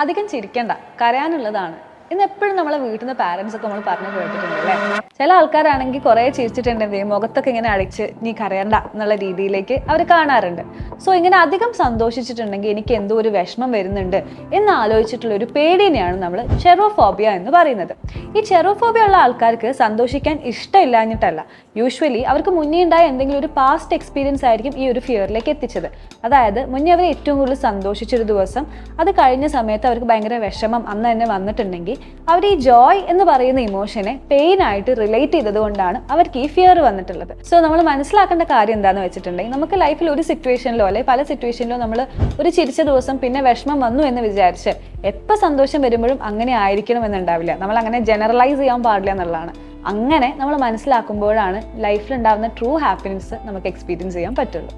അധികം ചിരിക്കണ്ട, കരയാനുള്ളതാണ് ഇന്ന് എപ്പോഴും നമ്മളെ വീട്ടിൽ നിന്ന് പാരൻസ് ഒക്കെ നമ്മൾ പറഞ്ഞു കേട്ടിട്ടുണ്ട് അല്ലേ. ചില ആൾക്കാരാണെങ്കിൽ കുറേ ചിരിച്ചിട്ടുണ്ടെങ്കിൽ മുഖത്തൊക്കെ ഇങ്ങനെ അടിച്ച് നീ കരയണ്ട എന്നുള്ള രീതിയിലേക്ക് അവർ കാണാറുണ്ട്. സോ ഇങ്ങനെ അധികം സന്തോഷിച്ചിട്ടുണ്ടെങ്കിൽ എനിക്ക് എന്തോ ഒരു വിഷമം വരുന്നുണ്ട് എന്ന് ആലോചിച്ചിട്ടുള്ള ഒരു പേടിനെയാണ് നമ്മൾ ചെറോഫോബിയ എന്ന് പറയുന്നത്. ഈ ചെറോഫോബിയ ഉള്ള ആൾക്കാർക്ക് സന്തോഷിക്കാൻ ഇഷ്ടമില്ലാഞ്ഞിട്ടല്ല, യൂഷ്വലി അവർക്ക് മുന്നേ ഉണ്ടായ എന്തെങ്കിലും ഒരു പാസ്റ്റ് എക്സ്പീരിയൻസ് ആയിരിക്കും ഈ ഒരു ഫിയറിലേക്ക് എത്തിച്ചത്. അതായത് മുന്നേ അവർ ഏറ്റവും കൂടുതൽ സന്തോഷിച്ചൊരു ദിവസം അത് കഴിഞ്ഞ സമയത്ത് അവർക്ക് ഭയങ്കര വിഷമം അന്ന് തന്നെ വന്നിട്ടുണ്ടെങ്കിൽ അവർ ഈ ജോയ് എന്ന് പറയുന്ന ഇമോഷനെ പെയിൻ ആയിട്ട് റിലേറ്റ് ചെയ്തത് കൊണ്ടാണ് അവർക്ക് ഈ ഫിയർ വന്നിട്ടുള്ളത്. സോ നമ്മൾ മനസ്സിലാക്കേണ്ട കാര്യം എന്താണെന്ന് വെച്ചിട്ടുണ്ടെങ്കിൽ നമുക്ക് ലൈഫിൽ ഒരു സിറ്റുവേഷനിലോ അല്ലെങ്കിൽ പല സിറ്റുവേഷനിലോ നമ്മൾ ഒരു ചിരിച്ച ദിവസം പിന്നെ വിഷമം വന്നു എന്ന് വിചാരിച്ച് എപ്പോൾ സന്തോഷം വരുമ്പോഴും അങ്ങനെ ആയിരിക്കണം എന്നുണ്ടാവില്ല. നമ്മൾ അങ്ങനെ ജനറലൈസ് ചെയ്യാൻ പാടില്ല എന്നുള്ളതാണ്. അങ്ങനെ നമ്മൾ മനസ്സിലാക്കുമ്പോഴാണ് ലൈഫിൽ ഉണ്ടാകുന്ന ട്രൂ ഹാപ്പിനെസ് നമുക്ക് എക്സ്പീരിയൻസ് ചെയ്യാൻ പറ്റുള്ളൂ.